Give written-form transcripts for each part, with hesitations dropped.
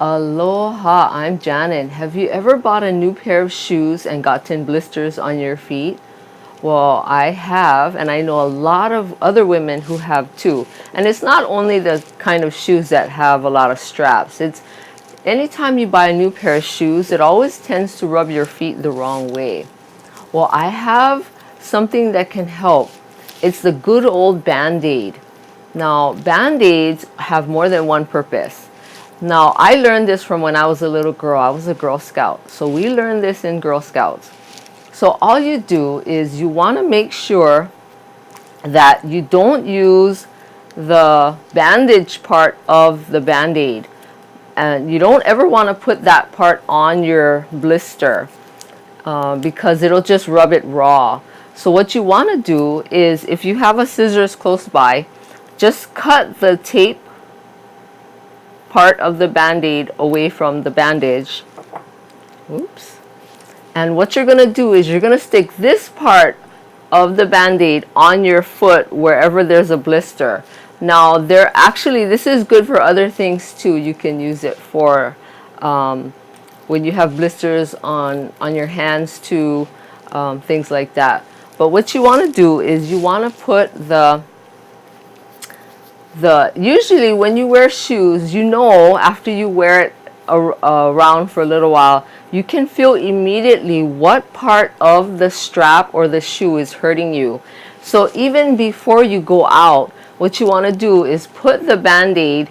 Aloha, I'm Janet. Have you ever bought a new pair of shoes and gotten blisters on your feet? Well, I have, and I know a lot of other women who have too. And it's not only the kind of shoes that have a lot of straps. It's anytime you buy a new pair of shoes, it always tends to rub your feet the wrong way. Well, I have something that can help. It's the good old Band-Aid. Now, Band-Aids have more than one purpose. Now, I learned this from when I was a little girl. I was a Girl Scout. So we learned this in Girl Scouts. So all you do is you want to make sure that you don't use the bandage part of the Band-Aid. And you don't ever want to put that part on your blister because it'll just rub it raw. So what you want to do is, if you have a scissors close by, just cut the tape part of the Band-Aid away from the bandage. Oops. And what you're going to do is you're going to stick this part of the Band-Aid on your foot wherever there's a blister. Now, this is good for other things too. You can use it for when you have blisters on your hands too, things like that. But what you want to do is you want to put usually when you wear shoes, after you wear it around for a little while, you can feel immediately what part of the strap or the shoe is hurting you. So even before you go out, what you want to do is put the Band-Aid,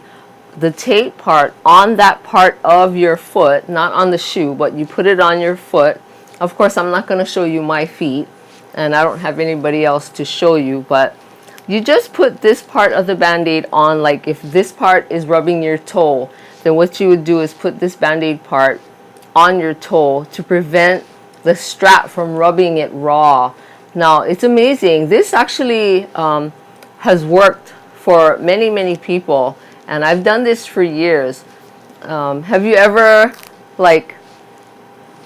the tape part, on that part of your foot, not on the shoe, but you put it on your foot. Of course, I'm not going to show you my feet, and I don't have anybody else to show you, but you just put this part of the Band-Aid on. Like if this part is rubbing your toe, then what you would do is put this Band-Aid part on your toe to prevent the strap from rubbing it raw. Now, it's amazing. This actually has worked for many, many people, and I've done this for years. Have you ever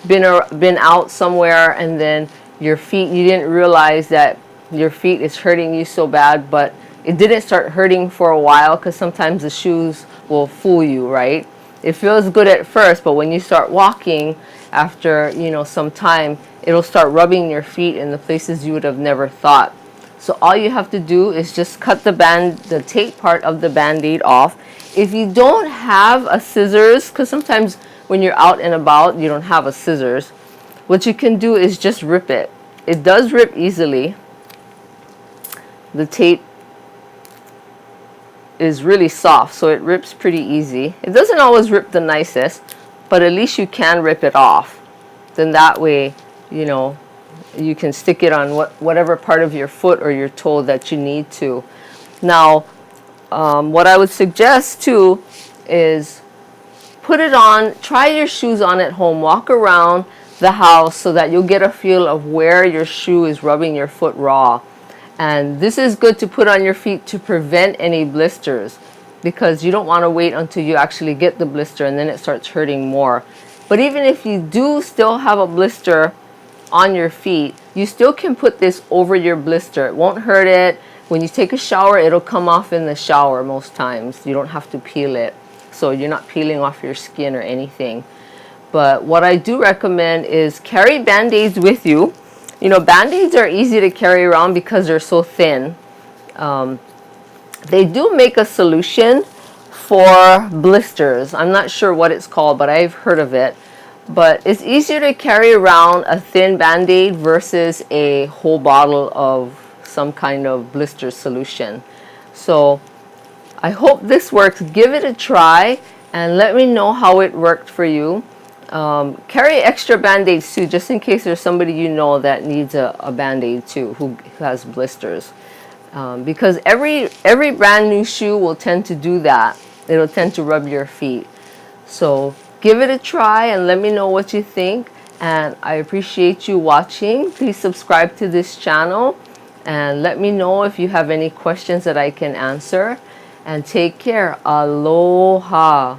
been out somewhere and then your feet, you didn't realize that your feet is hurting you so bad, but it didn't start hurting for a while? Because sometimes the shoes will fool you, right? It feels good at first, but when you start walking after some time, it'll start rubbing your feet in the places you would have never thought. So all you have to do is just cut the tape part of the Band-Aid off. If you don't have a scissors, because sometimes when you're out and about you don't have a scissors, what you can do is just rip it. It does rip easily. The tape is really soft, so it rips pretty easy. It doesn't always rip the nicest, but at least you can rip it off. Then that way, you can stick it on whatever part of your foot or your toe that you need to. Now, what I would suggest too is put it on, try your shoes on at home, walk around the house so that you'll get a feel of where your shoe is rubbing your foot raw. And this is good to put on your feet to prevent any blisters, because you don't want to wait until you actually get the blister and then it starts hurting more. But even if you do still have a blister on your feet, you still can put this over your blister. It won't hurt it. When you take a shower, it'll come off in the shower most times. You don't have to peel it, so you're not peeling off your skin or anything. But what I do recommend is carry Band-Aids with you. Band-Aids are easy to carry around because they're so thin. They do make a solution for blisters. I'm not sure what it's called, but I've heard of it. But it's easier to carry around a thin Band-Aid versus a whole bottle of some kind of blister solution. So I hope this works. Give it a try and let me know how it worked for you. Carry extra Band-Aids too, just in case there's somebody that needs a Band-Aid too, who has blisters. Because every brand new shoe will tend to do that. It'll tend to rub your feet. So give it a try and let me know what you think. And I appreciate you watching. Please subscribe to this channel and let me know if you have any questions that I can answer. And take care. Aloha.